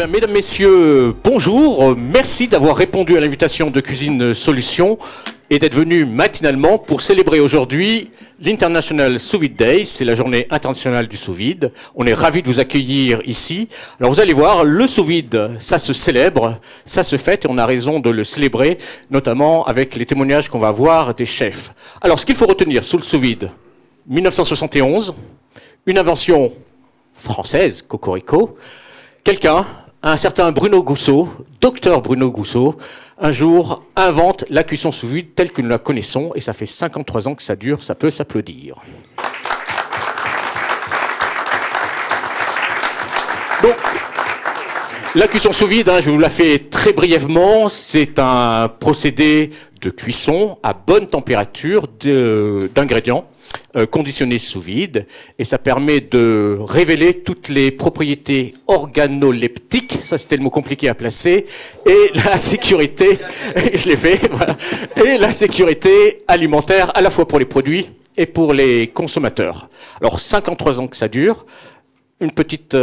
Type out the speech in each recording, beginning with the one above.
bien, mesdames, messieurs, bonjour. Merci d'avoir répondu à l'invitation de Cuisine Solutions et d'être venus matinalement pour célébrer aujourd'hui l'International Sous Vide Day. C'est la journée internationale du sous vide. On est ravis de vous accueillir ici. Alors vous allez voir, le sous vide, ça se célèbre, ça se fête et on a raison de le célébrer, notamment avec les témoignages qu'on va avoir des chefs. Alors ce qu'il faut retenir sous le sous vide, 1971, une invention française, cocorico. Quelqu'un, un certain Bruno Gousseau, docteur Bruno Gousseau, un jour invente la cuisson sous vide telle que nous la connaissons, et ça fait 53 ans que ça dure, ça peut s'applaudir. Donc, la cuisson sous vide, je vous la fais très brièvement, c'est un procédé de cuisson à bonne température d'ingrédients conditionnés sous vide, et ça permet de révéler toutes les propriétés organoleptiques, ça c'était le mot compliqué à placer, et la sécurité, je l'ai fait, voilà, et la sécurité alimentaire à la fois pour les produits et pour les consommateurs. Alors 53 ans que ça dure. Une petite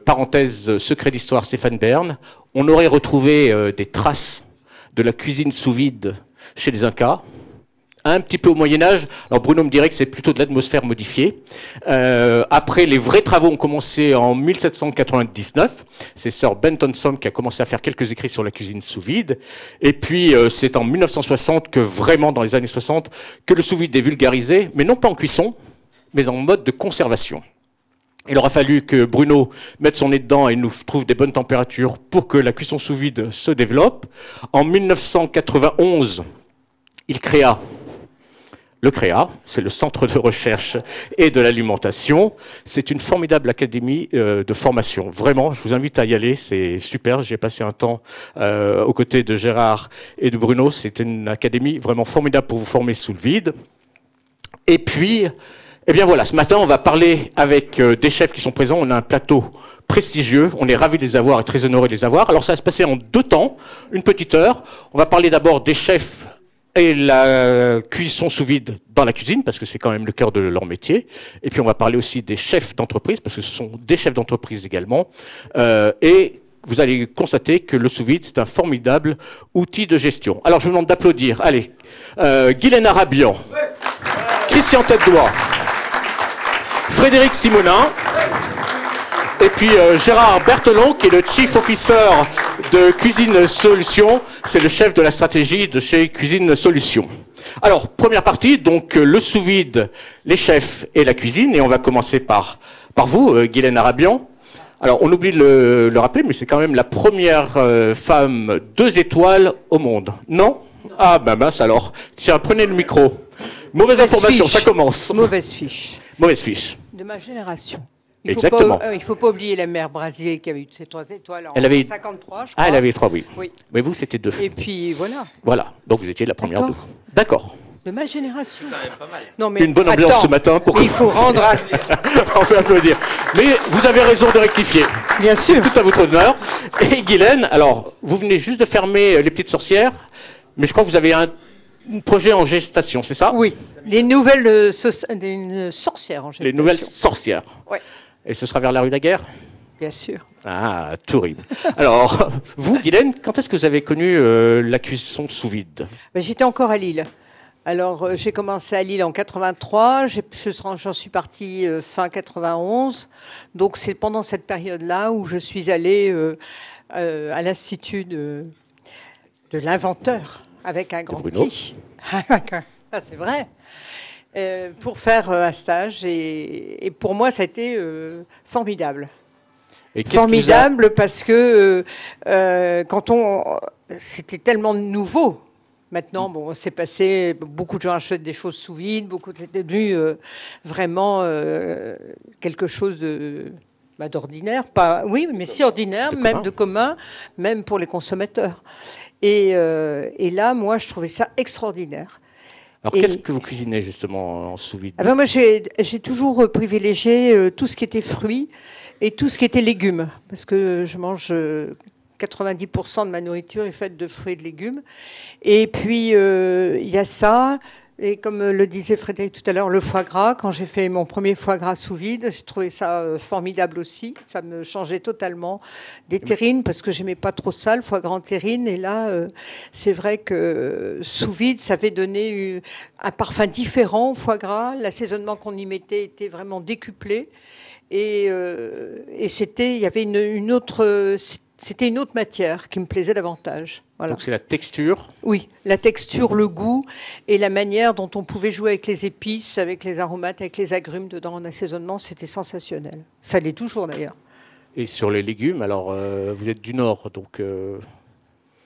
parenthèse, secret d'histoire, Stéphane Bern. On aurait retrouvé des traces de la cuisine sous vide chez les Incas, un petit peu au Moyen-Âge. Alors Bruno me dirait que c'est plutôt de l'atmosphère modifiée. Après, les vrais travaux ont commencé en 1799. C'est Sir Ben Thompson qui a commencé à faire quelques écrits sur la cuisine sous vide. Et puis, c'est en 1960 que vraiment, dans les années 60, que le sous vide est vulgarisé, mais non pas en cuisson, mais en mode de conservation. Il aura fallu que Bruno mette son nez dedans et nous trouve des bonnes températures pour que la cuisson sous vide se développe. En 1991, il créa le CREA, c'est le Centre de recherche et de l'alimentation. C'est une formidable académie de formation. Vraiment, je vous invite à y aller, c'est super. J'ai passé un temps aux côtés de Gérard et de Bruno. C'est une académie vraiment formidable pour vous former sous le vide. Et puis, eh bien voilà, ce matin, on va parler avec des chefs qui sont présents. On a un plateau prestigieux. On est ravis de les avoir et très honorés de les avoir. Alors, ça va se passer en 2 temps, une petite heure. On va parler d'abord des chefs et la cuisson sous vide dans la cuisine, parce que c'est quand même le cœur de leur métier. Et puis, on va parler aussi des chefs d'entreprise, parce que ce sont des chefs d'entreprise également. Et vous allez constater que le sous vide, c'est un formidable outil de gestion. Alors, je vous demande d'applaudir. Allez, Guylaine Arabian, Christian Tête-Doigt, Frédéric Simonin, et puis Gérard Berthelon, qui est le Chief Officer de Cuisine Solutions. C'est le chef de la stratégie de chez Cuisine Solutions. Alors, première partie, donc le sous-vide, les chefs et la cuisine. Et on va commencer par vous, Guylaine Arabian. Alors, on oublie de le rappeler, mais c'est quand même la première femme 2 étoiles au monde. Non? Ah, ben mince alors. Tiens, prenez le micro. Mauvaise information, ça commence. Mauvaise fiche. Mauvaise fiche. De ma génération. Exactement. Il ne faut pas oublier la mère Brasier qui avait eu ses 3 étoiles en 53, je crois. Ah, elle avait 3, oui. Oui. Mais vous, c'était 2. Et puis, voilà. Voilà. Donc, vous étiez la première 2. D'accord. De ma génération. Pas mal. Non, mais une bonne ambiance ce matin. Pour il faut rendre à... On peut applaudir. Mais vous avez raison de rectifier. Bien sûr. C'est tout à votre honneur. Et Guylaine, alors, vous venez juste de fermer Les Petites Sorcières, mais je crois que vous avez un projet en gestation, c'est ça? Oui. Les nouvelles sorcières en gestation. Les nouvelles sorcières. Oui. Et ce sera vers la rue Daguerre? Bien sûr. Ah, tout rime. Alors, vous, Guylaine, quand est-ce que vous avez connu la cuisson sous vide? J'étais encore à Lille. Alors, j'ai commencé à Lille en 83. J'en suis partie fin 91. Donc, c'est pendant cette période-là où je suis allée à l'Institut de l'inventeur, avec un grand T. Ah, c'est vrai. Pour faire un stage. Et pour moi, ça a été formidable. Et formidable parce que c'était tellement nouveau. Maintenant, bon, c'est passé, beaucoup de gens achètent des choses sous vide, c'était devenu vraiment quelque chose d'ordinaire, oui, mais si ordinaire, même de commun, même pour les consommateurs. Et là, moi, je trouvais ça extraordinaire. Alors, qu'est-ce que vous cuisinez justement en sous vide? Moi, j'ai toujours privilégié tout ce qui était fruits et tout ce qui était légumes, parce que je mange 90% de ma nourriture est faite de fruits et de légumes. Et puis, il y a ça, Et comme le disait Frédéric tout à l'heure, le foie gras, quand j'ai fait mon premier foie gras sous vide, j'ai trouvé ça formidable aussi. Ça me changeait totalement des terrines parce que j'aimais pas trop ça, le foie gras en terrine. Et là, c'est vrai que sous vide, ça avait donné un parfum différent au foie gras. L'assaisonnement qu'on y mettait était vraiment décuplé. Et il y avait une autre... C'était une autre matière qui me plaisait davantage. Voilà. Donc c'est la texture? Oui, la texture, le goût et la manière dont on pouvait jouer avec les épices, avec les aromates, avec les agrumes dedans en assaisonnement, c'était sensationnel. Ça l'est toujours d'ailleurs. Et sur les légumes, alors vous êtes du Nord, donc...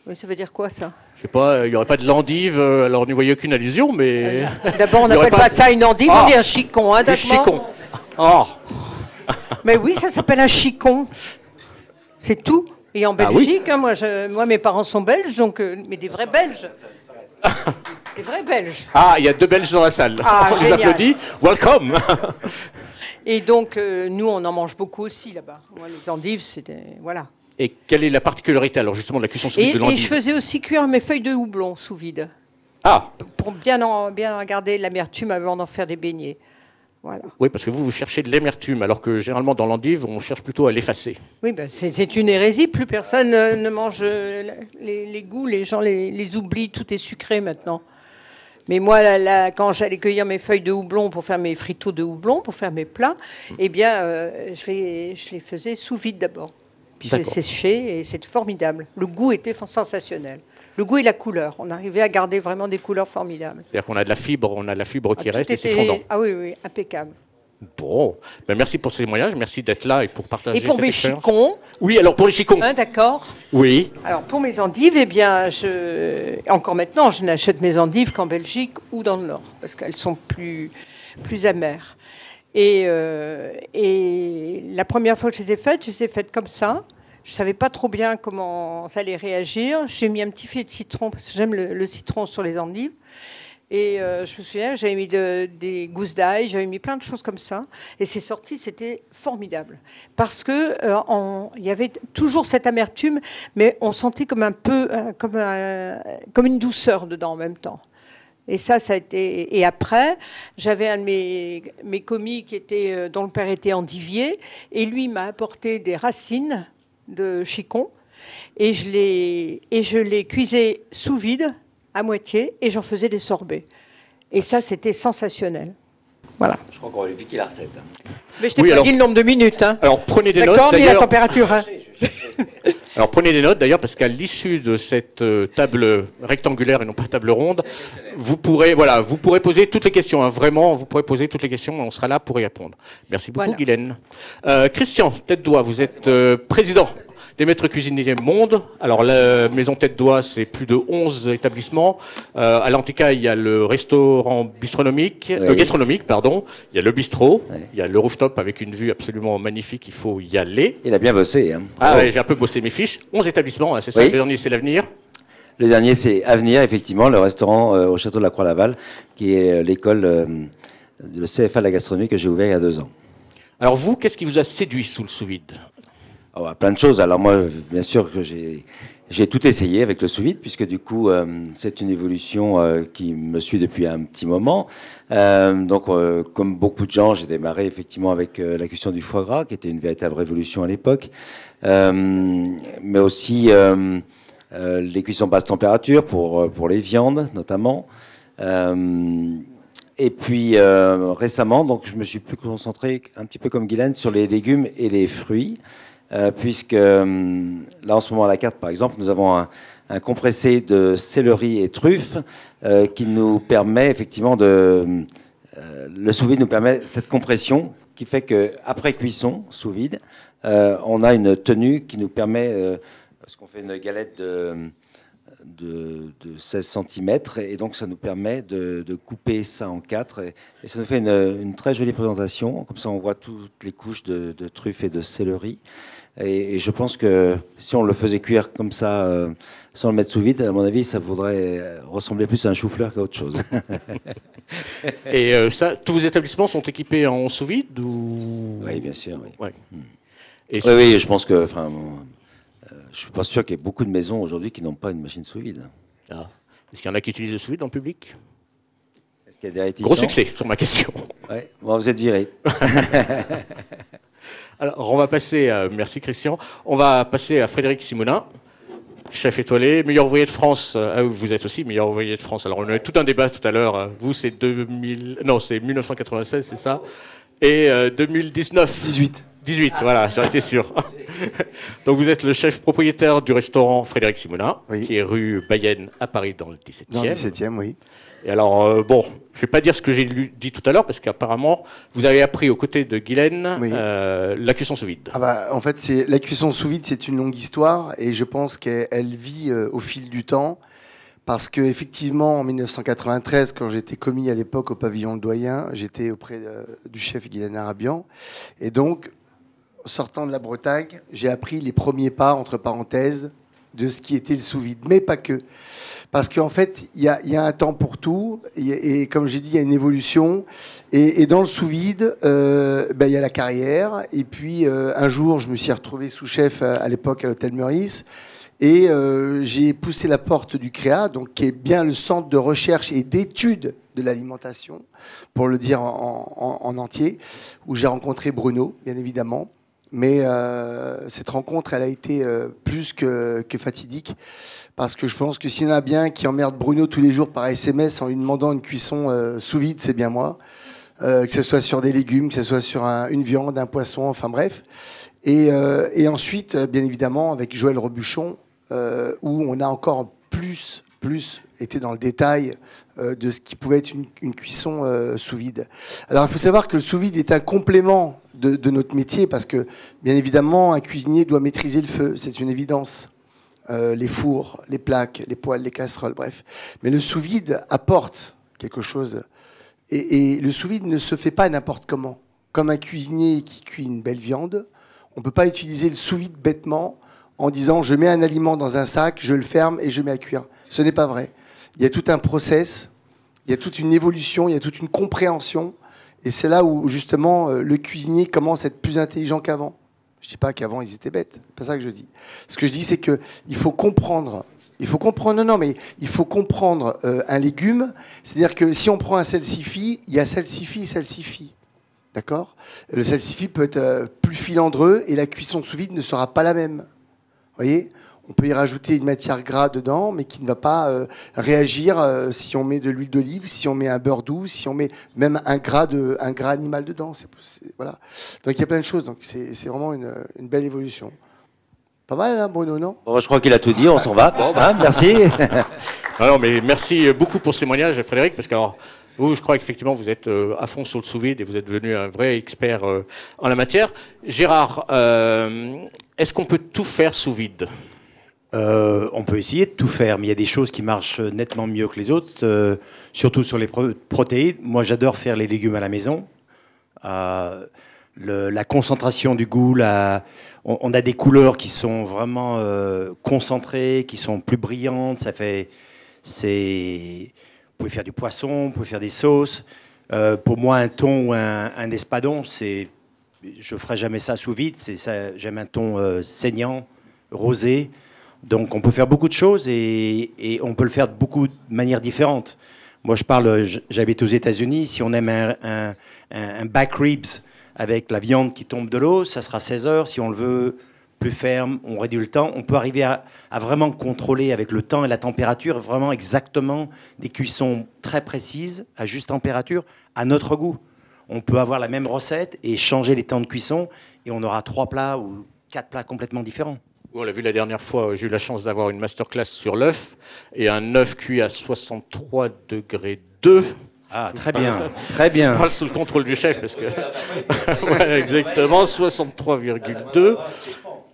Oui, ça veut dire quoi ça? Je sais pas, il n'y aurait pas de l'endive, alors on n'y voyait aucune allusion, mais... D'abord, on n'appelle pas ça une endive, on dit un chicon. Hein, des chicons. Oh. Mais oui, ça s'appelle un chicon. C'est tout. Et en Belgique, oui. Moi, mes parents sont belges, donc, mais des vrais Belges. Des vrais Belges. Ah, il y a 2 Belges dans la salle. On les applaudit. Welcome. Et donc, nous, on en mange beaucoup aussi là-bas. Moi, les endives, c'était... Voilà. Et quelle est la particularité, alors, justement, de la cuisson sous vide de l'endive? Et je faisais aussi cuire mes feuilles de houblon sous vide. Ah. Pour bien garder l'amertume avant d'en faire des beignets. Voilà. Oui, parce que vous cherchez de l'amertume, alors que généralement dans l'endive, on cherche plutôt à l'effacer. Oui, ben c'est une hérésie. Plus personne ne mange les goûts. Les gens les oublient. Tout est sucré maintenant. Mais moi, quand j'allais cueillir mes feuilles de houblon pour faire mes fritos de houblon, pour faire mes plats, eh bien, je les faisais sous vide d'abord. Puis je les séchais et c'était formidable. Le goût était sensationnel. Le goût et la couleur. On arrivait à garder vraiment des couleurs formidables. C'est-à-dire qu'on a de la fibre qui reste et c'est fondant. Ah oui, oui, impeccable. Bon, ben merci pour ces témoignages, merci d'être là et pour partager cette expérience. Et pour mes chicons. Oui, alors pour les chicons. Hein, d'accord. Oui. Alors pour mes endives, eh bien, encore maintenant, je n'achète mes endives qu'en Belgique ou dans le Nord, parce qu'elles sont plus amères. Et la première fois que je les ai faites comme ça. Je ne savais pas trop bien comment ça allait réagir. J'ai mis un petit filet de citron, parce que j'aime le citron sur les endives. Et je me souviens, j'avais mis des gousses d'ail, j'avais mis plein de choses comme ça. Et c'est sorti, c'était formidable. Parce qu'il y avait toujours cette amertume, mais on sentait comme un peu, comme une douceur dedans en même temps. Et ça a été... Et après, j'avais un de mes commis dont le père était endivier, et lui m'a apporté des racines de chicon, et je les cuisais sous vide, à moitié, et j'en faisais des sorbets. Et ça, c'était sensationnel. Voilà. Je crois qu'on va lui piquer la recette. Mais je t'ai pas dit le nombre de minutes. Hein. Alors, prenez des notes. D'accord, ni la température. Hein. Alors, prenez des notes, d'ailleurs, parce qu'à l'issue de cette table rectangulaire et non pas table ronde, vous pourrez poser toutes les questions. Hein, vraiment, vous pourrez poser toutes les questions. On sera là pour y répondre. Merci beaucoup, Guylaine. Christian, Tête-d'Oie, vous êtes président des maîtres cuisiniers monde. Alors, la maison Tête-d'Oie, c'est plus de 11 établissements. À l'Antica, il y a le restaurant gastronomique, il y a le bistrot, il y a le rooftop avec une vue absolument magnifique, il faut y aller. Il a bien bossé. Hein. Ah ouais, j'ai un peu bossé mes fiches. 11 établissements, hein, c'est ça, le dernier, c'est l'avenir. Le dernier, c'est Avenir, effectivement, le restaurant au château de la Croix-Laval, qui est l'école de CFA de la gastronomie que j'ai ouvert il y a 2 ans. Alors vous, qu'est-ce qui vous a séduit sous le sous-vide? Plein de choses. Alors moi, bien sûr que j'ai tout essayé avec le sous-vide, puisque du coup, c'est une évolution qui me suit depuis un petit moment. Donc, comme beaucoup de gens, j'ai démarré effectivement avec la cuisson du foie gras, qui était une véritable révolution à l'époque, mais aussi les cuissons basse température pour les viandes, notamment. Et puis récemment, donc, je me suis plus concentré, un petit peu comme Guylaine, sur les légumes et les fruits. Puisque là, en ce moment, à la carte, par exemple, nous avons un compressé de céleri et truffes qui nous permet effectivement le sous-vide nous permet cette compression qui fait qu'après cuisson, sous vide, on a une tenue qui nous permet, parce qu'on fait une galette de 16 cm, et donc ça nous permet de couper ça en 4, et ça nous fait une très jolie présentation. Comme ça, on voit toutes les couches de truffes et de céleri. Et je pense que si on le faisait cuire comme ça, sans le mettre sous vide, à mon avis, ça voudrait ressembler plus à un chou-fleur qu'à autre chose. Et ça, tous vos établissements sont équipés en sous vide ou... Oui, bien sûr. Oui, ouais. Oui, je pense que... je suis pas sûr qu'il y ait beaucoup de maisons aujourd'hui qui n'ont pas une machine sous vide. Ah. Est-ce qu'il y en a qui utilisent le sous vide dans le public? Est-ce qu'il y a des réticences? Gros succès sur ma question. Ouais. Bon, vous êtes viré. Alors, on va passer merci Christian. On va passer à Frédéric Simonin, chef étoilé, meilleur ouvrier de France. Vous êtes aussi meilleur ouvrier de France. Alors, on a eu tout un débat tout à l'heure. Vous, c'est 1996, c'est ça? Et 2019. 18, voilà, j'en étais sûr. Donc, vous êtes le chef propriétaire du restaurant Frédéric Simonin, oui, qui est rue Bayenne à Paris dans le 17e. Dans le 17e, oui. Et alors, bon, je ne vais pas dire ce que j'ai dit tout à l'heure, parce qu'apparemment, vous avez appris aux côtés de Guylaine Oui. la cuisson sous vide. Ah bah, en fait, la cuisson sous vide, c'est une longue histoire, et je pense qu'elle vit au fil du temps, parce qu'effectivement, en 1993, quand j'étais commis à l'époque au pavillon Le Doyen, j'étais auprès du chef Guylaine Arabian, et donc, sortant de la Bretagne, j'ai appris les premiers pas, entre parenthèses, de ce qui était le sous-vide, mais pas que. Parce qu'en fait, il y a un temps pour tout, et comme j'ai dit, il y a une évolution. Et dans le sous-vide, il y a la carrière. Et puis, un jour, je me suis retrouvé sous-chef à l'époque à l'Hôtel Meurice, et j'ai poussé la porte du CREA, donc, qui est bien le centre de recherche et d'études de l'alimentation, pour le dire en entier, où j'ai rencontré Bruno, bien évidemment. Mais cette rencontre, elle a été plus que fatidique, parce que je pense que s'il y en a bien qui emmerde Bruno tous les jours par SMS en lui demandant une cuisson sous vide, c'est bien moi. Que ce soit sur des légumes, que ce soit sur une viande, un poisson, enfin bref. Et ensuite, bien évidemment, avec Joël Robuchon, où on a encore plus été dans le détail de ce qui pouvait être une cuisson sous vide. Alors, il faut savoir que le sous vide est un complément de notre métier, parce que, bien évidemment, un cuisinier doit maîtriser le feu, c'est une évidence. Les fours, les plaques, les poêles, les casseroles, bref. Mais le sous-vide apporte quelque chose. Et le sous-vide ne se fait pas n'importe comment. Comme un cuisinier qui cuit une belle viande, on ne peut pas utiliser le sous-vide bêtement en disant je mets un aliment dans un sac, je le ferme et je mets à cuire. Ce n'est pas vrai. Il y a tout un process, il y a toute une évolution, il y a toute une compréhension. Et c'est là où, justement, le cuisinier commence à être plus intelligent qu'avant. Je ne dis pas qu'avant, ils étaient bêtes. C'est pas ça que je dis. Ce que je dis, c'est qu'il faut comprendre. Il faut comprendre un légume. C'est-à-dire que si on prend un salsifis, il y a salsifis et salsifis. D'accord? Le salsifis peut être plus filandreux et la cuisson sous vide ne sera pas la même. Vous voyez? On peut y rajouter une matière grasse dedans, mais qui ne va pas réagir si on met de l'huile d'olive, si on met un beurre doux, si on met même un gras animal dedans. Voilà. Donc il y a plein de choses. Donc c'est vraiment une belle évolution. Pas mal, hein, Bruno, non? Bon, je crois qu'il a tout dit, on s'en va. Bon, merci. Alors, mais merci beaucoup pour ce témoignage, Frédéric, parce que alors, vous, je crois qu'effectivement, vous êtes à fond sur le sous-vide et vous êtes devenu un vrai expert en la matière. Gérard, est-ce qu'on peut tout faire sous vide? On peut essayer de tout faire, mais il y a des choses qui marchent nettement mieux que les autres, surtout sur les protéines. Moi, j'adore faire les légumes à la maison. La concentration du goût, on a des couleurs qui sont vraiment concentrées, qui sont plus brillantes. Vous pouvez faire du poisson, vous pouvez faire des sauces. Pour moi, un thon ou un espadon, je ne ferai jamais ça sous vide. J'aime un thon saignant, rosé. Donc on peut faire beaucoup de choses et on peut le faire de beaucoup de manières différentes. Moi j'habite aux États-Unis, si on aime un back ribs avec la viande qui tombe de l'eau, ça sera 16 heures. Si on le veut plus ferme, on réduit le temps. On peut arriver à vraiment contrôler avec le temps et la température, vraiment exactement des cuissons très précises, à juste température, à notre goût. On peut avoir la même recette et changer les temps de cuisson et on aura 3 plats ou 4 plats complètement différents. On l'a vu la dernière fois, j'ai eu la chance d'avoir une masterclass sur l'œuf, et un œuf cuit à 63 degrés 2. Ah, très bien, très bien. Je parle sous le contrôle du chef, parce que... ouais, exactement, 63,2.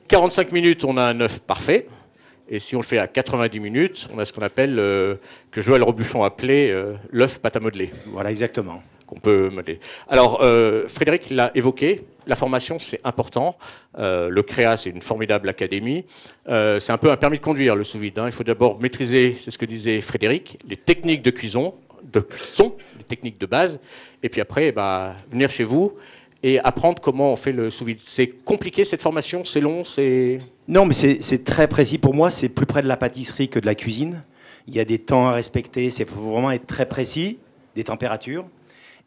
45 minutes, on a un œuf parfait. Et si on le fait à 90 minutes, on a ce qu'on appelle, que Joël Robuchon appelait l'œuf pâte à modeler. Voilà, exactement. Qu'on peut modeler. Alors, Frédéric l'a évoqué, la formation, c'est important. Le CREA, c'est une formidable académie. C'est un peu un permis de conduire, le sous-vide. Il faut d'abord maîtriser, c'est ce que disait Frédéric, les techniques de cuisson, les techniques de base, et puis après, venir chez vous et apprendre comment on fait le sous-vide. C'est compliqué, cette formation? C'est long? Non, mais c'est très précis. Pour moi, c'est plus près de la pâtisserie que de la cuisine. Il y a des temps à respecter, il faut vraiment être très précis. des températures.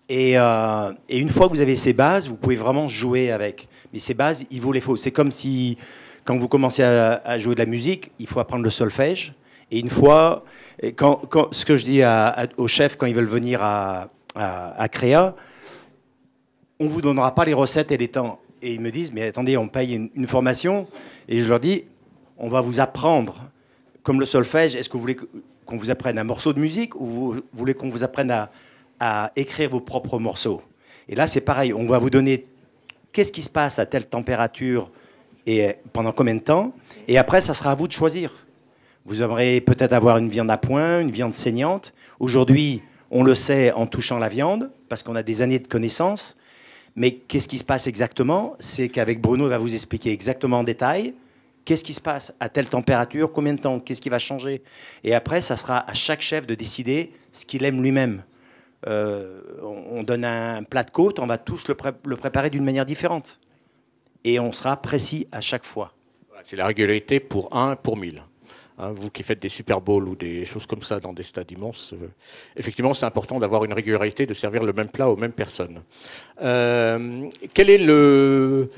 Et une fois que vous avez ces bases, vous pouvez vraiment jouer avec. Mais ces bases, il vous les faut. C'est comme si, quand vous commencez à jouer de la musique, il faut apprendre le solfège. Et une fois, ce que je dis aux chefs quand ils veulent venir à Créa, on ne vous donnera pas les recettes et les temps. Et ils me disent, mais attendez, on paye une formation. Et je leur dis, on va vous apprendre, comme le solfège, est-ce que vous voulez qu'on vous apprenne un morceau de musique ou vous voulez qu'on vous apprenne à écrire vos propres morceaux? Et là, c'est pareil, on va vous donner qu'est-ce qui se passe à telle température et pendant combien de temps. Et après, ça sera à vous de choisir. Vous aimeriez peut-être avoir une viande à point, une viande saignante. Aujourd'hui, on le sait en touchant la viande, parce qu'on a des années de connaissances. Mais qu'est-ce qui se passe exactement? C'est qu'avec Bruno, il va vous expliquer exactement en détail qu'est-ce qui se passe à telle température, combien de temps, qu'est-ce qui va changer. Et après, ça sera à chaque chef de décider ce qu'il aime lui-même. On donne un plat de côte, on va tous le préparer d'une manière différente. Et on sera précis à chaque fois. C'est la régularité pour 1 pour 1000. Hein, vous qui faites des Super Bowls ou des choses comme ça dans des stades immenses, effectivement, c'est important d'avoir une régularité, de servir le même plat aux mêmes personnes. Quel est le...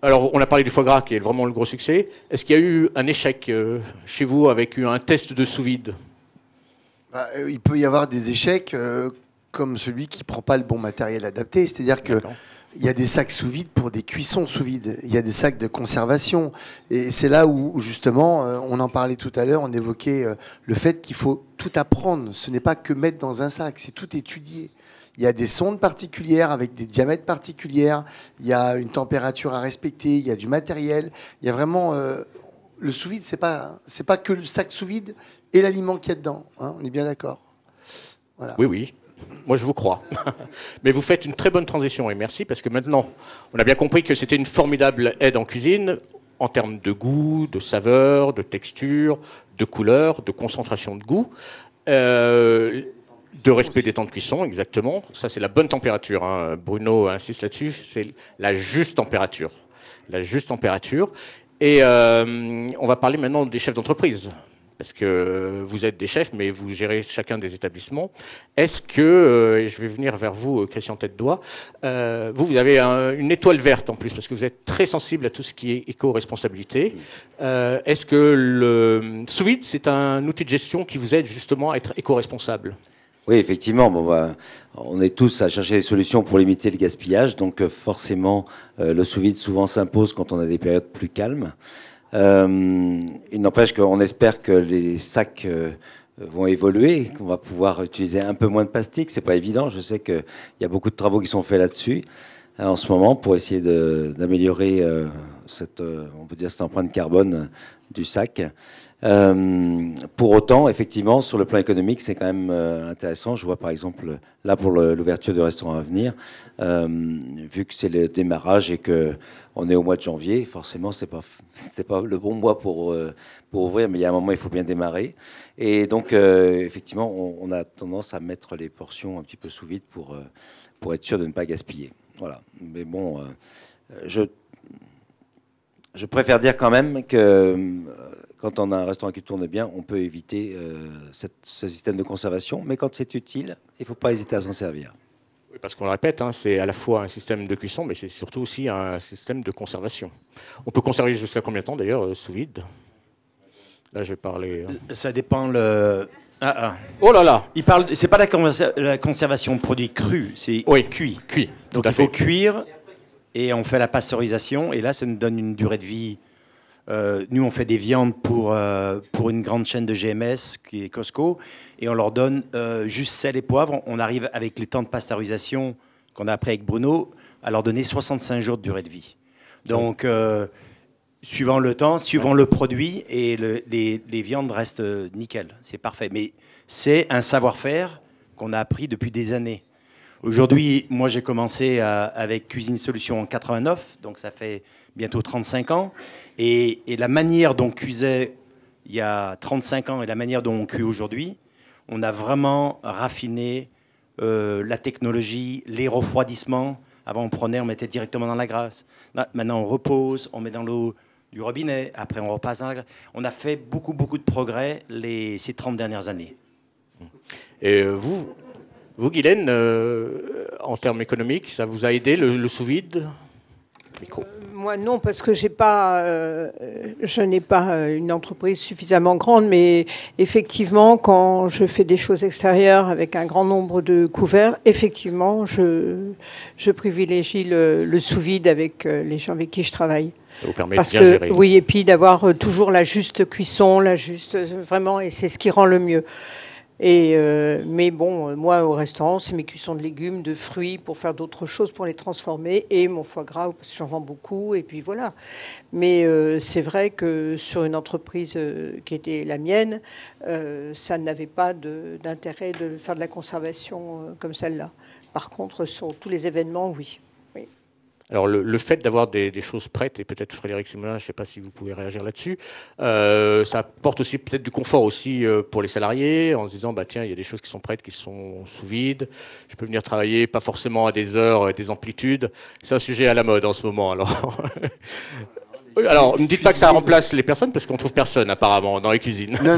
Alors, on a parlé du foie gras, qui est vraiment le gros succès. Est-ce qu'il y a eu un échec chez vous avec un test de sous-vide? Il peut y avoir des échecs comme celui qui ne prend pas le bon matériel adapté. C'est-à-dire que il y a des sacs sous vide pour des cuissons sous vide. Il y a des sacs de conservation. Et c'est là où, justement, on en parlait tout à l'heure, on évoquait le fait qu'il faut tout apprendre. Ce n'est pas que mettre dans un sac, c'est tout étudier. Il y a des sondes particulières avec des diamètres particuliers. Il y a une température à respecter. Il y a du matériel. Il y a vraiment... le sous vide, c'est pas que le sac sous vide et l'aliment qu'il y a dedans. Hein, on est bien d'accord. Voilà. Oui, oui. Moi, je vous crois. Mais vous faites une très bonne transition, et merci, parce que maintenant, on a bien compris que c'était une formidable aide en cuisine, en termes de goût, de saveur, de texture, de couleur, de concentration de goût, de respect des temps de cuisson, exactement. Ça, c'est la bonne température. Hein. Bruno insiste là-dessus, c'est la juste température. La juste température. Et on va parler maintenant des chefs d'entreprise. Parce que vous êtes des chefs, mais vous gérez chacun des établissements. Est-ce que, et je vais venir vers vous, Christian Tête-Doigt, vous avez une étoile verte en plus, parce que vous êtes très sensible à tout ce qui est éco-responsabilité. Est-ce que le sous-vide, c'est un outil de gestion qui vous aide justement à être éco-responsable? Oui, effectivement. Bon, on est tous à chercher des solutions pour limiter le gaspillage. Donc forcément, le sous-vide souvent s'impose quand on a des périodes plus calmes. Il n'empêche qu'on espère que les sacs vont évoluer, qu'on va pouvoir utiliser un peu moins de plastique. C'est pas évident. Je sais qu'il y a beaucoup de travaux qui sont faits là-dessus en ce moment pour essayer d'améliorer cette empreinte carbone du sac. Pour autant, effectivement, sur le plan économique, c'est quand même intéressant. Je vois par exemple, là pour l'ouverture du restaurant à venir, vu que c'est le démarrage et qu'on est au mois de janvier, forcément, c'est pas le bon mois pour ouvrir, mais il y a un moment, il faut bien démarrer. Et donc, effectivement, on a tendance à mettre les portions un petit peu sous vide pour être sûr de ne pas gaspiller. Voilà. Mais bon, je préfère dire quand même que quand on a un restaurant qui tourne bien, on peut éviter ce système de conservation. Mais quand c'est utile, il ne faut pas hésiter à s'en servir. Oui, parce qu'on le répète, hein, c'est à la fois un système de cuisson, mais c'est surtout aussi un système de conservation. On peut conserver jusqu'à combien de temps d'ailleurs sous vide? Là, je vais parler. Ça dépend Oh là là! Il parle. C'est pas la conservation de produits crus, c'est cuit. Cuit. Donc il faut cuire et on fait la pasteurisation et là, ça nous donne une durée de vie. Nous, on fait des viandes pour une grande chaîne de GMS qui est Costco et on leur donne juste sel et poivre. On arrive avec les temps de pasteurisation qu'on a appris avec Bruno à leur donner 65 jours de durée de vie. Donc, suivant le temps, suivant le produit, et les viandes restent nickel. C'est parfait. Mais c'est un savoir-faire qu'on a appris depuis des années. Aujourd'hui, moi, j'ai commencé avec Cuisine Solutions en 89, donc ça fait bientôt 35 ans. Et la manière dont on cuisait il y a 35 ans et la manière dont on cuit aujourd'hui, on a vraiment raffiné la technologie, les refroidissements. Avant, on mettait directement dans la grasse. Maintenant, on repose, on met dans l'eau du robinet. Après, on repasse dans la grasse. On a fait beaucoup de progrès ces 30 dernières années. Et vous, Vous, Guylaine, en termes économiques, ça vous a aidé le sous-vide? Micro. Moi, non, parce que je n'ai pas une entreprise suffisamment grande, mais effectivement, quand je fais des choses extérieures avec un grand nombre de couverts, effectivement, je privilégie le sous-vide avec les gens avec qui je travaille. Ça vous permet Parce de bien gérer. Oui, et puis d'avoir toujours la juste cuisson, vraiment, et c'est ce qui rend le mieux. Mais bon, moi au restaurant, c'est mes cuissons de légumes, de fruits pour faire d'autres choses, pour les transformer, et mon foie gras, parce que j'en vends beaucoup, et puis voilà. Mais c'est vrai que sur une entreprise qui était la mienne, ça n'avait pas d'intérêt de faire de la conservation comme celle-là. Par contre, sur tous les événements, oui. Alors le fait d'avoir des choses prêtes, et peut-être Frédéric Simonin, je ne sais pas si vous pouvez réagir là-dessus, ça apporte aussi peut-être du confort aussi pour les salariés, en se disant, bah, tiens, il y a des choses qui sont prêtes, qui sont sous vide, je peux venir travailler, pas forcément à des heures, des amplitudes. C'est un sujet à la mode en ce moment. Alors ne dites pas que ça remplace les personnes, parce qu'on trouve personne apparemment dans les cuisines. Non.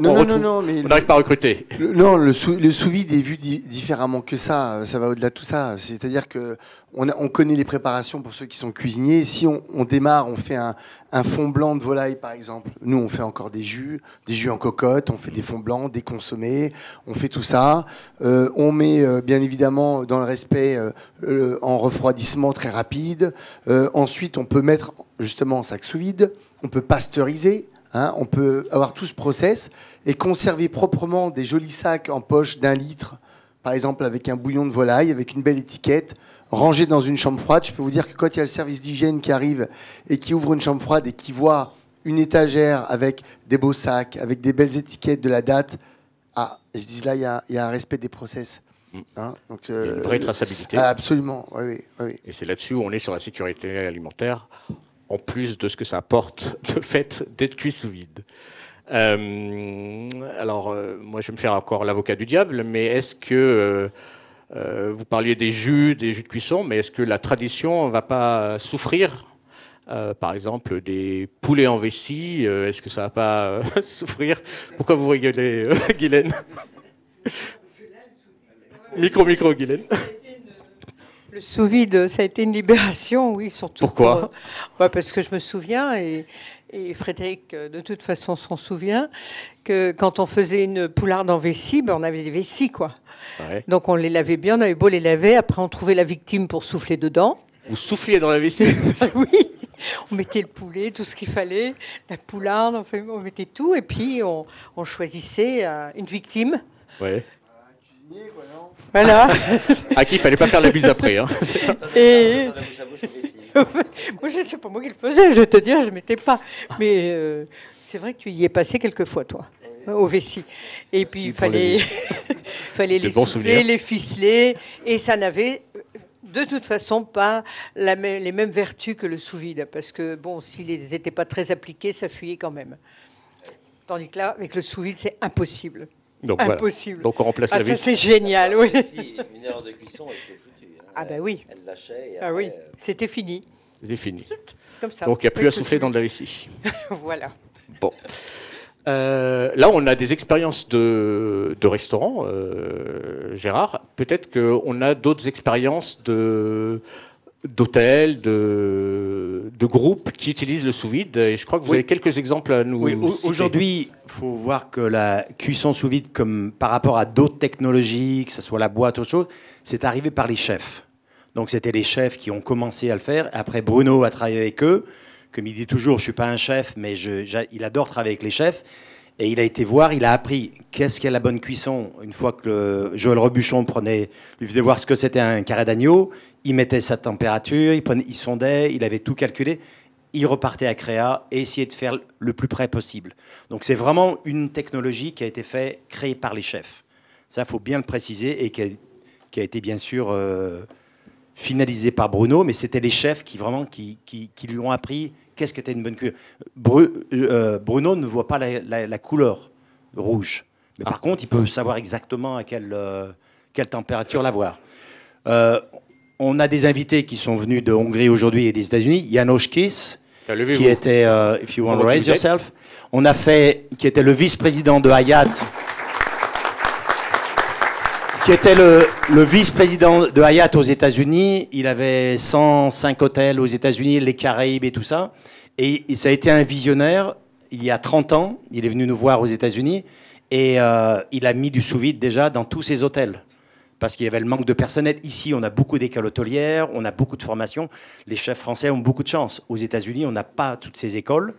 Non, mais on n'arrive pas à recruter. Le sous-vide est vu différemment que ça. Ça va au-delà de tout ça. C'est-à-dire que on connaît les préparations pour ceux qui sont cuisiniers. Si on démarre, on fait un fond blanc de volaille, par exemple. Nous, on fait encore des jus en cocotte, on fait des fonds blancs, des consommés, on fait tout ça. On met, bien évidemment, dans le respect, en refroidissement très rapide. Ensuite, on peut mettre, justement, en sac sous-vide. On peut pasteuriser. On peut avoir tout ce process et conserver proprement des jolis sacs en poche d'1 litre, par exemple avec un bouillon de volaille, avec une belle étiquette, rangé dans une chambre froide. Je peux vous dire que quand il y a le service d'hygiène qui arrive et qui ouvre une chambre froide et qui voit une étagère avec des beaux sacs, avec des belles étiquettes de la date, ils se disent là, il y a un respect des process. Donc, il y a une vraie traçabilité. Absolument, oui. Et c'est là-dessus où on est sur la sécurité alimentaire, en plus de ce que ça apporte, le fait d'être cuit sous vide. Alors, moi, je vais me faire encore l'avocat du diable, mais est-ce que, vous parliez des jus de cuisson, mais est-ce que la tradition ne va pas souffrir? Par exemple, des poulets en vessie, est-ce que ça ne va pas souffrir? Pourquoi vous rigolez, Guylaine? Micro, Guylaine. Le sous-vide, ça a été une libération, oui, surtout. Pourquoi? Parce que je me souviens, et Frédéric, de toute façon, s'en souvient, que quand on faisait une poularde en vessie, on avait des vessies, quoi. Ouais. Donc on les lavait bien, on avait beau les laver, après on trouvait la victime pour souffler dedans. Vous souffliez dans la vessie? Oui, on mettait le poulet, tout ce qu'il fallait, la poularde, enfin, on mettait tout, et puis on choisissait une victime. Ouais. Voilà. À qui il fallait pas faire la bise après. Hein. Et moi, c'est pas moi qui le faisais, je vais te dire, je ne mettais pas. Mais c'est vrai que tu y es passé quelques fois, toi, au vessie. Et puis il fallait les souffler, les ficeler, et ça n'avait de toute façon pas les mêmes vertus que le sous-vide, parce que bon, s'ils n'étaient pas très appliqués, ça fuyait quand même. Tandis que là, avec le sous-vide, c'est impossible. Donc, impossible. Voilà. Donc on remplace la vis. Ça c'est génial, oui. Une heure de cuisson, elle était foutue. Ah ben oui. Elle lâchait. Et après, oui, c'était fini. C'était fini. Comme ça. Donc il n'y a plus à souffler dans de la vessie. Voilà. Bon. Là, on a des expériences de restaurants, Gérard. Peut-être qu'on a d'autres expériences d'hôtels, de groupes qui utilisent le sous-vide. Et je crois que vous avez quelques exemples à nous citer. Aujourd'hui, il faut voir que la cuisson sous-vide, comme par rapport à d'autres technologies, que ce soit la boîte ou autre chose, c'est arrivé par les chefs. Donc c'était les chefs qui ont commencé à le faire. Après, Bruno a travaillé avec eux. Comme il dit toujours, je ne suis pas un chef, mais il adore travailler avec les chefs. Et il a été voir, il a appris qu'est-ce qu'est la bonne cuisson. Une fois que Joël Robuchon lui faisait voir ce que c'était un carré d'agneau, il mettait sa température, il sondait, il avait tout calculé. Il repartait à Créa et essayait de faire le plus près possible. Donc c'est vraiment une technologie qui a été créée par les chefs. Ça, il faut bien le préciser, et qui a été bien sûr finalisée par Bruno, mais c'était les chefs qui lui ont appris qu'est-ce qu'était une bonne cuisson. Bruno ne voit pas la couleur rouge, mais par contre, il peut savoir exactement à quelle température l'avoir. On a des invités qui sont venus de Hongrie aujourd'hui et des États-Unis. János Kiss, qui était If you want to raise yourself. On a qui était le vice-président de Hayat. qui était le vice-président de Hyatt aux États-Unis. Il avait 105 hôtels aux États-Unis, les Caraïbes et tout ça. Et ça a été un visionnaire. Il y a 30 ans, il est venu nous voir aux États-Unis et il a mis du sous-vide déjà dans tous ses hôtels. Parce qu'il y avait le manque de personnel. Ici, on a beaucoup d'écoles hôtelières, on a beaucoup de formations. Les chefs français ont beaucoup de chance. Aux États-Unis, on n'a pas toutes ces écoles.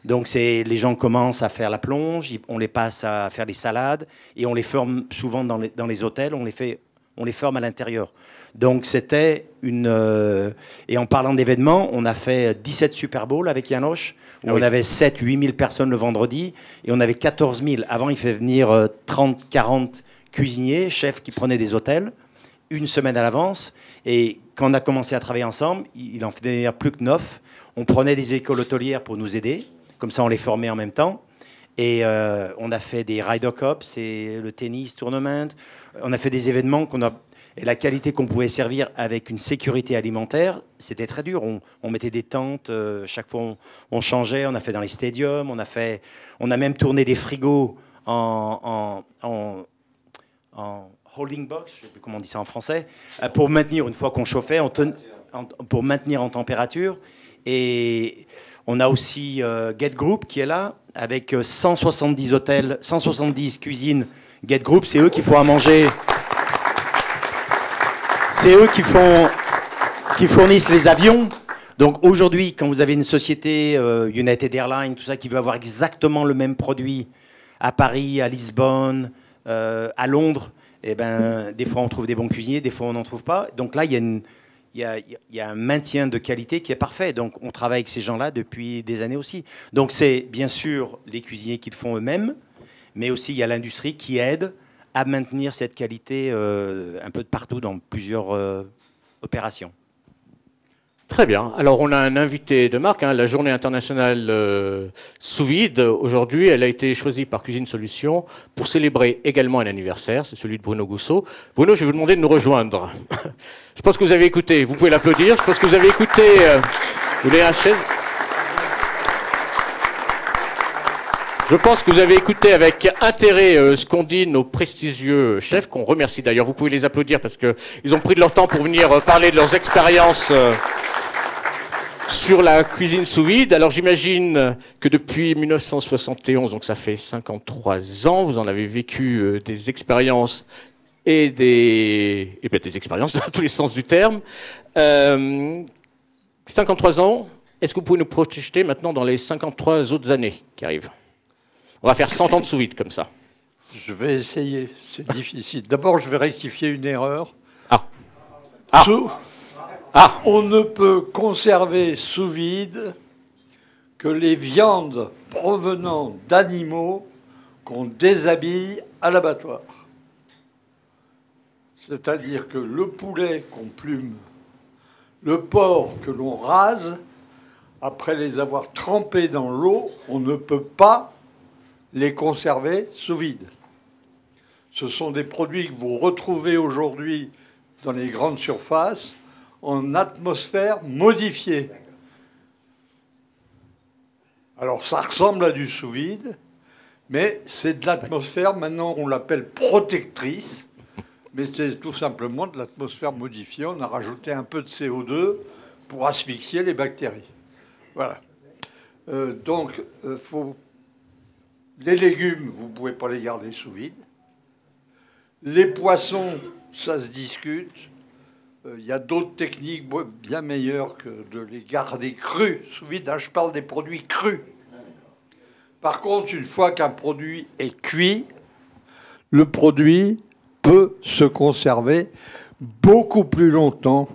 Donc, les gens commencent à faire la plonge, on les passe à faire les salades et on les forme souvent dans les hôtels, on les forme à l'intérieur. Donc, c'était une... et en parlant d'événements, on a fait 17 Super Bowl avec Yanoche, où on avait 7-8 000 personnes le vendredi et on avait 14 000. Avant, il fait venir 30-40 cuisiniers, chefs qui prenaient des hôtels une semaine à l'avance. Et quand on a commencé à travailler ensemble, il en faisait venir plus que 9. On prenait des écoles hôtelières pour nous aider. Comme ça, on les formait en même temps. Et on a fait des Ryder Cup, c'est le tennis tournament. On a fait des événements et la qualité qu'on pouvait servir avec une sécurité alimentaire, c'était très dur. On mettait des tentes, chaque fois on changeait. On a fait dans les stadiums. On a même tourné des frigos en holding box, je ne sais plus comment on dit ça en français, pour maintenir, une fois qu'on chauffait, pour maintenir en température. Et on a aussi Get Group qui est là, avec 170 hôtels, 170 cuisines. Get Group, c'est eux qui font à manger. C'est eux qui fournissent les avions. Donc aujourd'hui, quand vous avez une société, United Airlines, tout ça, qui veut avoir exactement le même produit à Paris, à Lisbonne, à Londres, eh ben, des fois on trouve des bons cuisiniers, des fois on n'en trouve pas. Donc là, il y a un maintien de qualité qui est parfait. Donc on travaille avec ces gens-là depuis des années aussi. Donc c'est bien sûr les cuisiniers qui le font eux-mêmes, mais aussi il y a l'industrie qui aide à maintenir cette qualité un peu de partout dans plusieurs opérations. Très bien. Alors, on a un invité de marque, la Journée internationale sous vide. Aujourd'hui, elle a été choisie par Cuisine Solutions pour célébrer également un anniversaire. C'est celui de Bruno Gousseau. Bruno, je vais vous demander de nous rejoindre. Je pense que vous avez écouté. Vous pouvez l'applaudir. Je pense que vous avez écouté. Vous voulez la chaise ? Je pense que vous avez écouté avec intérêt ce qu'ont dit nos prestigieux chefs, qu'on remercie d'ailleurs. Vous pouvez les applaudir parce qu'ils ont pris de leur temps pour venir parler de leurs expériences sur la cuisine sous vide. Alors j'imagine que depuis 1971, donc ça fait 53 ans, vous en avez vécu des expériences et des expériences dans tous les sens du terme. 53 ans, est-ce que vous pouvez nous projeter maintenant dans les 53 autres années qui arrivent ? On va faire 100 ans de sous vide comme ça. Je vais essayer, c'est difficile. D'abord, je vais rectifier une erreur. On ne peut conserver sous vide que les viandes provenant d'animaux qu'on déshabille à l'abattoir. C'est-à-dire que le poulet qu'on plume, le porc que l'on rase, après les avoir trempés dans l'eau, on ne peut pas les conserver sous vide. Ce sont des produits que vous retrouvez aujourd'hui dans les grandes surfaces en atmosphère modifiée. Alors ça ressemble à du sous vide, mais c'est de l'atmosphère, maintenant on l'appelle protectrice, mais c'est tout simplement de l'atmosphère modifiée. On a rajouté un peu de CO2 pour asphyxier les bactéries. Voilà. Les légumes, vous ne pouvez pas les garder sous vide. Les poissons, ça se discute. Il y a d'autres techniques bien meilleures que de les garder crus sous vide. Là, je parle des produits crus. Par contre, une fois qu'un produit est cuit, le produit peut se conserver beaucoup plus longtemps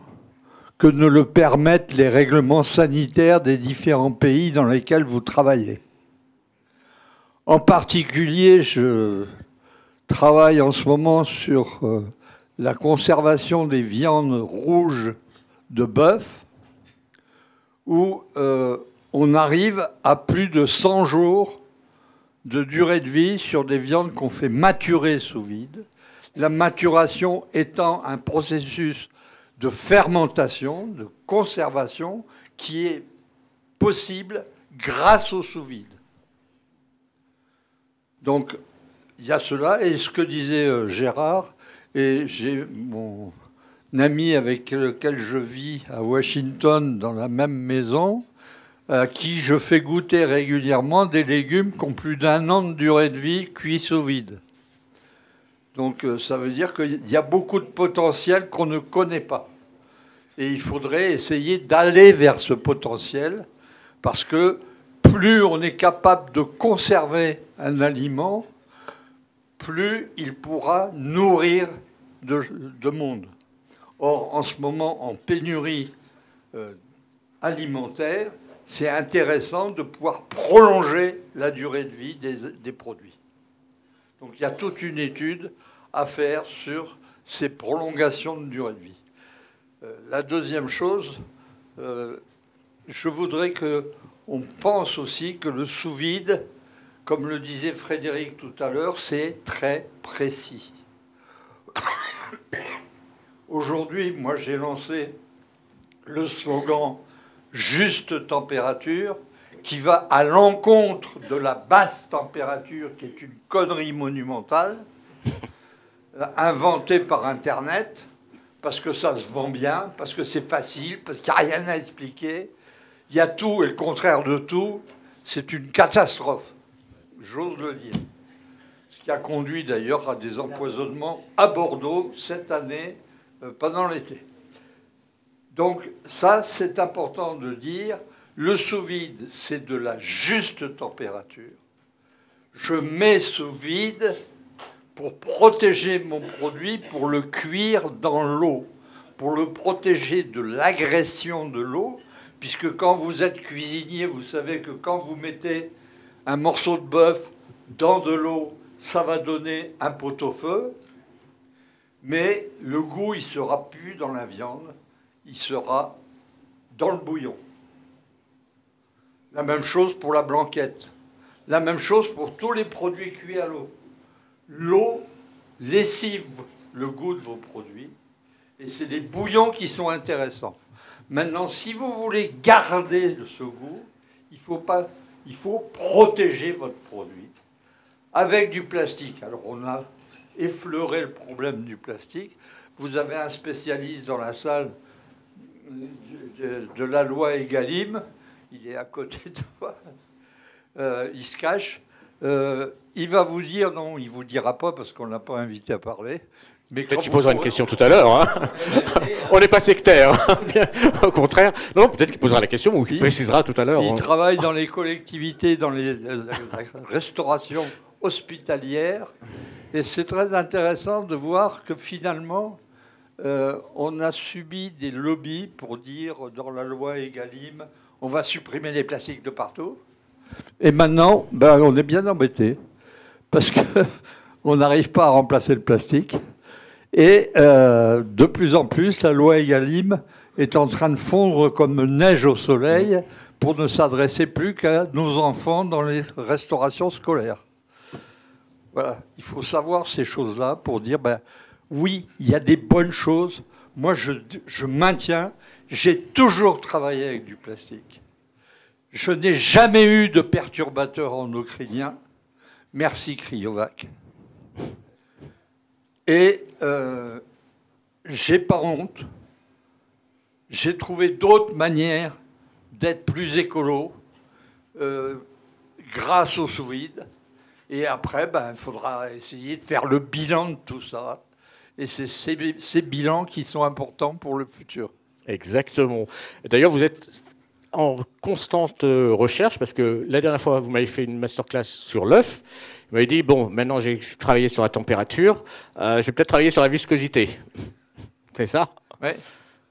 que ne le permettent les règlements sanitaires des différents pays dans lesquels vous travaillez. En particulier, je travaille en ce moment sur la conservation des viandes rouges de bœuf, où on arrive à plus de 100 jours de durée de vie sur des viandes qu'on fait maturer sous vide. La maturation étant un processus de fermentation, de conservation, qui est possible grâce au sous vide. Donc, il y a cela. Et ce que disait Gérard, Et j'ai mon ami avec lequel je vis à Washington, dans la même maison, à qui je fais goûter régulièrement des légumes qui ont plus d'1 an de durée de vie cuits sous vide. Donc ça veut dire qu'il y a beaucoup de potentiel qu'on ne connaît pas. Et il faudrait essayer d'aller vers ce potentiel, parce que plus on est capable de conserver un aliment, plus il pourra nourrir de monde. Or, en ce moment, en pénurie alimentaire, c'est intéressant de pouvoir prolonger la durée de vie des produits. Donc il y a toute une étude à faire sur ces prolongations de durée de vie. La deuxième chose, je voudrais qu'on pense aussi que le sous-vide, comme le disait Frédéric tout à l'heure, c'est très précis. Aujourd'hui, moi j'ai lancé le slogan « Juste température », qui va à l'encontre de la basse température, qui est une connerie monumentale, inventée par Internet, parce que ça se vend bien, parce que c'est facile, parce qu'il n'y a rien à expliquer. Il y a tout et le contraire de tout. C'est une catastrophe, j'ose le dire. Ce qui a conduit d'ailleurs à des empoisonnements à Bordeaux cette année, pendant l'été. Donc ça, c'est important de dire. Le sous-vide, c'est de la juste température. Je mets sous vide pour protéger mon produit, pour le cuire dans l'eau, pour le protéger de l'agression de l'eau, puisque quand vous êtes cuisinier, vous savez que quand vous mettez un morceau de bœuf dans de l'eau, ça va donner un pot-au-feu, mais le goût, il ne sera plus dans la viande, il sera dans le bouillon. La même chose pour la blanquette. La même chose pour tous les produits cuits à l'eau. L'eau lessive le goût de vos produits et c'est les bouillons qui sont intéressants. Maintenant, si vous voulez garder ce goût, il faut protéger votre produit avec du plastique. Alors, on a effleuré le problème du plastique. Vous avez un spécialiste dans la salle de la loi Egalim. Il est à côté de toi, il se cache. Il va vous dire, non, il ne vous dira pas parce qu'on ne l'a pas invité à parler. Peut-être qu'il posera une question tout à l'heure. Hein. On n'est pas sectaire, hein. Au contraire. Non, peut-être qu'il posera la question ou qu'il précisera tout à l'heure. Il travaille dans les collectivités, dans la restauration hospitalière. Et c'est très intéressant de voir que finalement, on a subi des lobbies pour dire dans la loi Egalim, on va supprimer les plastiques de partout. Et maintenant, on est bien embêté parce qu'on n'arrive pas à remplacer le plastique. Et de plus en plus, la loi Egalim est en train de fondre comme neige au soleil pour ne s'adresser plus qu'à nos enfants dans les restaurations scolaires. Voilà, il faut savoir ces choses-là pour dire, oui, il y a des bonnes choses. Moi, je maintiens, j'ai toujours travaillé avec du plastique. Je n'ai jamais eu de perturbateur endocrinien. Merci Cryovac. Et j'ai pas honte. J'ai trouvé d'autres manières d'être plus écolo grâce au sous-vide. Et après, il faudra essayer de faire le bilan de tout ça. Et c'est ces bilans qui sont importants pour le futur. Exactement. D'ailleurs, vous êtes en constante recherche, parce que la dernière fois, vous m'avez fait une masterclass sur l'œuf. Vous m'avez dit, bon, maintenant j'ai travaillé sur la température, je vais peut-être travailler sur la viscosité. C'est ça? Ouais.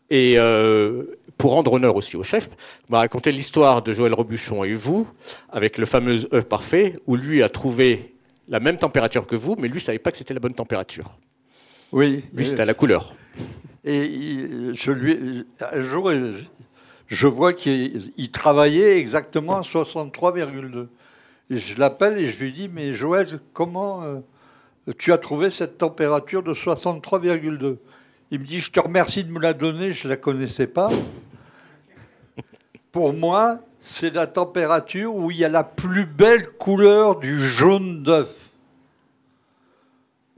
Et pour rendre honneur aussi au chef, vous m'avez raconté l'histoire de Joël Robuchon et vous, avec le fameux œuf parfait, où lui a trouvé la même température que vous, mais lui ne savait pas que c'était la bonne température. Oui. Lui, c'était à la couleur. Et un jour, je vois qu'il travaillait exactement à 63,2. Et je l'appelle et je lui dis, mais Joël, comment tu as trouvé cette température de 63,2 ? Il me dit, je te remercie de me la donner, je ne la connaissais pas. Pour moi, c'est la température où il y a la plus belle couleur du jaune d'œuf.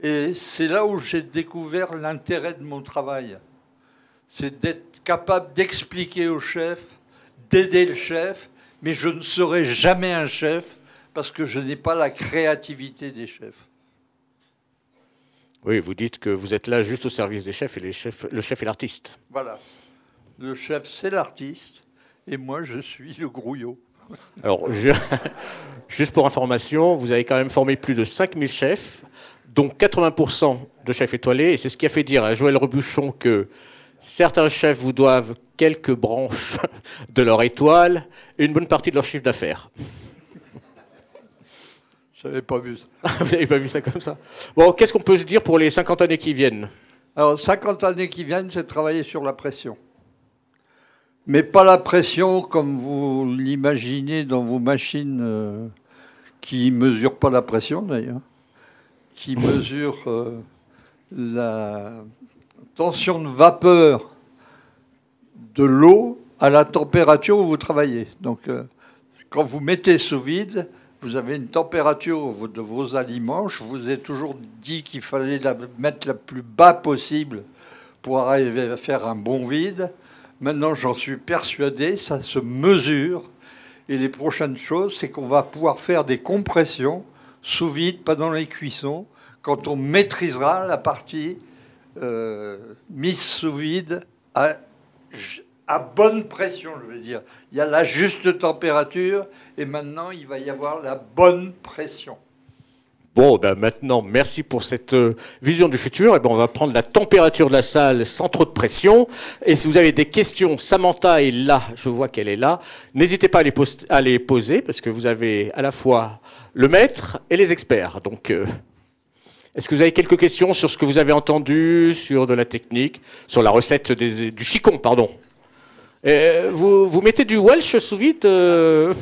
Et c'est là où j'ai découvert l'intérêt de mon travail. C'est d'être capable d'expliquer au chef, d'aider le chef, mais je ne serai jamais un chef parce que je n'ai pas la créativité des chefs. Oui, vous dites que vous êtes là juste au service des chefs et le chef est l'artiste. Voilà. Le chef, c'est l'artiste, et moi, je suis le grouillot. Alors, juste pour information, vous avez quand même formé plus de 5000 chefs, dont 80% de chefs étoilés, et c'est ce qui a fait dire à Joël Rebuchon que certains chefs vous doivent quelques branches de leur étoile et une bonne partie de leur chiffre d'affaires. Je n'avais pas vu ça. Vous n'avez pas vu ça comme ça? Bon, qu'est-ce qu'on peut se dire pour les 50 années qui viennent? Alors, 50 années qui viennent, c'est travailler sur la pression. Mais pas la pression comme vous l'imaginez dans vos machines qui ne mesurent pas la pression, d'ailleurs, qui mesurent la tension de vapeur de l'eau à la température où vous travaillez. Donc, quand vous mettez sous vide, vous avez une température de vos aliments. Je vous ai toujours dit qu'il fallait la mettre la plus bas possible pour arriver à faire un bon vide. Maintenant, j'en suis persuadé, ça se mesure. Et les prochaines choses, c'est qu'on va pouvoir faire des compressions sous vide pendant les cuissons, quand on maîtrisera la partie mise sous vide à bonne pression, je veux dire. Il y a la juste température et maintenant, il va y avoir la bonne pression. Bon, ben maintenant, merci pour cette vision du futur. Et ben, on va prendre la température de la salle sans trop de pression. Et si vous avez des questions, Samantha est là, je vois qu'elle est là. N'hésitez pas à les poser, parce que vous avez à la fois le maître et les experts. Donc, est-ce que vous avez quelques questions sur ce que vous avez entendu, sur de la technique, sur la recette du chicon, pardon? Vous mettez du Welsh sous vide Je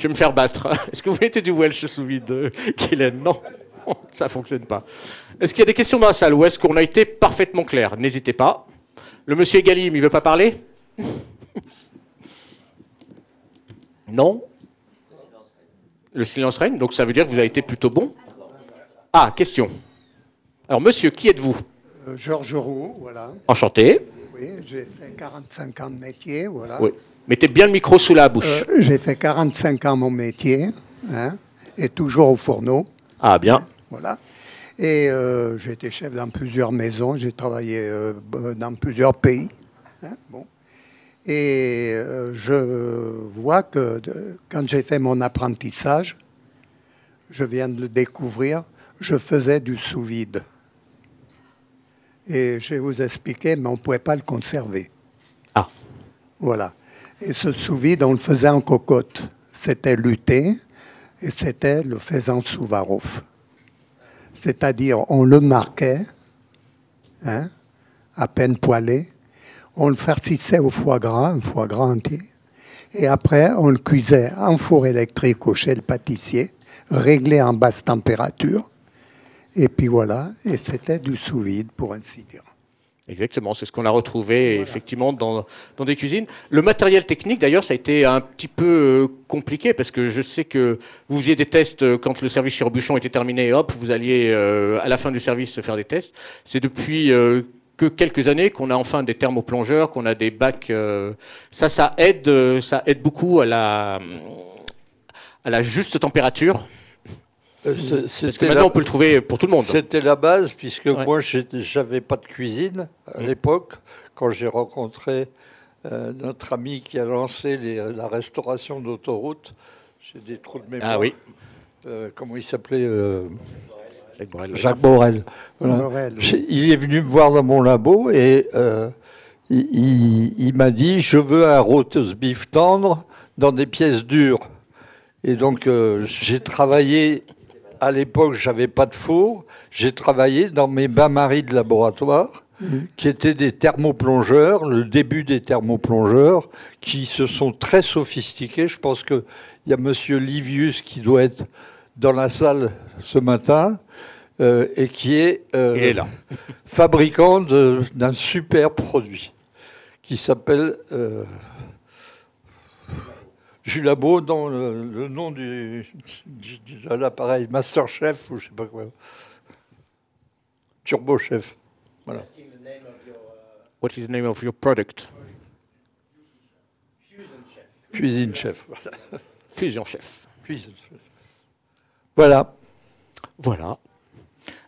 vais me faire battre. Est-ce que vous mettez du Welsh sous vide, Guylaine? Non, ça ne fonctionne pas. Est-ce qu'il y a des questions dans la salle ou est-ce qu'on a été parfaitement clair? N'hésitez pas. Le monsieur Egalim, il ne veut pas parler? Non? Le silence règne. Donc ça veut dire que vous avez été plutôt bon? Ah, question. Alors monsieur, qui êtes-vous? Georges Roux, voilà. Enchanté. Oui, j'ai fait 45 ans de métier, voilà. Oui. Mettez bien le micro sous la bouche. J'ai fait 45 ans mon métier, hein, et toujours au fourneau. Ah, bien. Voilà. Et j'ai été chef dans plusieurs maisons, j'ai travaillé dans plusieurs pays. Hein, bon. Et je vois que quand j'ai fait mon apprentissage, je viens de le découvrir, je faisais du sous-vide. Et je vais vous expliquer, mais on ne pouvait pas le conserver. Ah. Voilà. Et ce sous-vide, on le faisait en cocotte. C'était luté et c'était le faisan Souvarov. C'est-à-dire, on le marquait, hein, à peine poêlé, on le farcissait au foie gras, un foie gras entier, et après, on le cuisait en four électrique au chez le pâtissier, réglé en basse température. Et puis voilà, et c'était du sous-vide, pour ainsi dire. Exactement, c'est ce qu'on a retrouvé voilà. Effectivement dans des cuisines. Le matériel technique, d'ailleurs, ça a été un petit peu compliqué, parce que je sais que vous faisiez des tests quand le service chez Rebuchon était terminé, et hop, vous alliez à la fin du service faire des tests. C'est depuis que quelques années qu'on a enfin des thermoplongeurs, qu'on a des bacs. Ça aide beaucoup à la juste température. Parce que maintenant, on peut le trouver pour tout le monde. C'était la base, puisque moi, je n'avais pas de cuisine à l'époque. Quand j'ai rencontré notre ami qui a lancé la restauration d'autoroute, j'ai des trous de mémoire. Ah oui. Comment il s'appelait Jacques Borel. Voilà. Borel. Il est venu me voir dans mon labo et il m'a dit « Je veux un roast beef tendre dans des pièces dures ». Et donc, j'ai travaillé... À l'époque, je n'avais pas de four. J'ai travaillé dans mes bains-maries de laboratoire, qui étaient des thermoplongeurs, le début des thermoplongeurs, qui se sont très sophistiqués. Je pense qu'il y a monsieur Livius qui doit être dans la salle ce matin, et qui est, là. Fabricant d'un super produit, qui s'appelle... Julabo dans le nom de l'appareil Masterchef ou je sais pas quoi. Turbo Chef. Voilà. What is the name of your product? Cuisine Chef. Voilà. Fusion Chef. Cuisine Chef. Voilà. Voilà.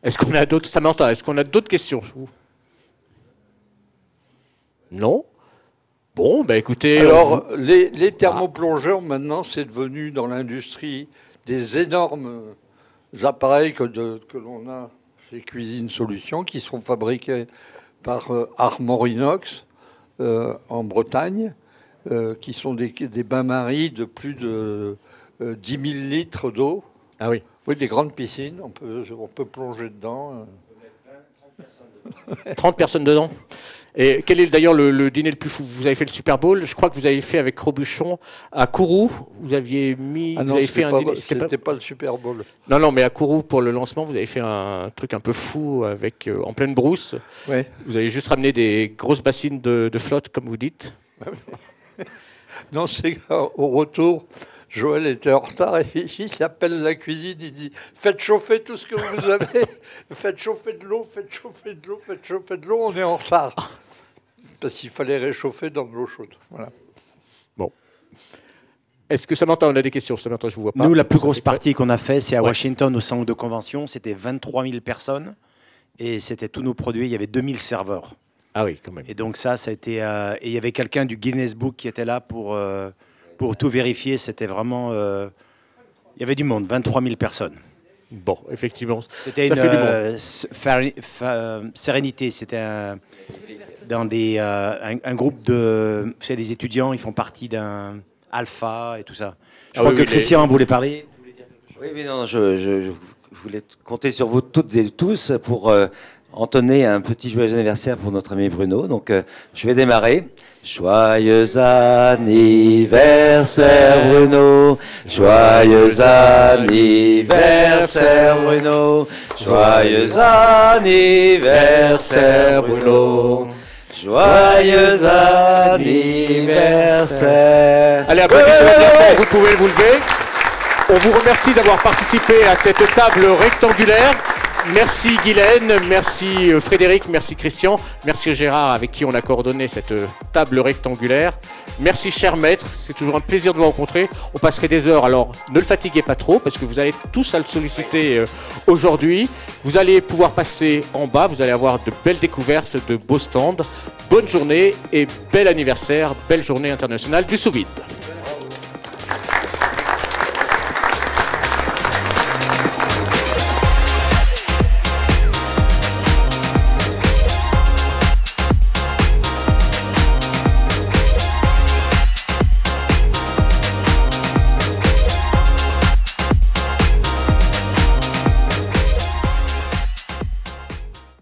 Est-ce qu'on a d'autres, Samantha, est-ce qu'on a d'autres questions? Non? Bon, bah écoutez... Alors, les thermoplongeurs, maintenant, c'est devenu dans l'industrie des énormes appareils que l'on a chez Cuisine Solutions, qui sont fabriqués par Armorinox en Bretagne, qui sont des bains-maries de plus de 10 000 litres d'eau. Ah oui. Oui, des grandes piscines, on peut plonger dedans. 30 personnes dedans. Et quel est d'ailleurs le dîner le plus fou? Vous avez fait le Super Bowl, je crois que vous avez fait avec Robuchon à Kourou. Vous aviez mis, Ah non, vous avez fait un dîner. c'était pas le Super Bowl. Non, mais à Kourou pour le lancement, vous avez fait un truc un peu fou avec en pleine brousse. Ouais. Vous avez juste ramené des grosses bassines de flotte, comme vous dites. Non, c'est au retour. Joël était en retard et il appelle la cuisine, il dit « Faites chauffer tout ce que vous avez, faites chauffer de l'eau, faites chauffer de l'eau, faites chauffer de l'eau, on est en retard. » Parce qu'il fallait réchauffer dans de l'eau chaude. Voilà. Bon. Est-ce que Samantha, on a des questions? Samantha, je ne vous vois pas. Nous, la plus grosse partie qu'on a fait, c'est à Washington, au centre de convention. C'était 23 000 personnes et c'était tous nos produits. Il y avait 2000 serveurs. Ah oui, quand même. Et donc ça a été... et il y avait quelqu'un du Guinness Book qui était là pour tout vérifier. C'était vraiment... il y avait du monde, 23 000 personnes. Bon, effectivement. C'était une sérénité. C'était un groupe de... Vous savez, les étudiants, ils font partie d'un alpha et tout ça. Je crois que Christian voulait parler. Oui, non, je voulais compter sur vous toutes et tous pour entonner un petit joyeux anniversaire pour notre ami Bruno. Donc, je vais démarrer. Joyeux anniversaire Bruno, joyeux anniversaire Bruno, joyeux anniversaire Bruno, joyeux anniversaire. Allez, applaudissez-le bien fort, vous pouvez vous lever. On vous remercie d'avoir participé à cette table rectangulaire. Merci Guylaine, merci Frédéric, merci Christian, merci Gérard avec qui on a coordonné cette table rectangulaire. Merci cher maître, c'est toujours un plaisir de vous rencontrer. On passerait des heures, alors ne le fatiguez pas trop parce que vous allez tous à le solliciter aujourd'hui. Vous allez pouvoir passer en bas, vous allez avoir de belles découvertes, de beaux stands. Bonne journée et bel anniversaire, belle journée internationale du sous-vide.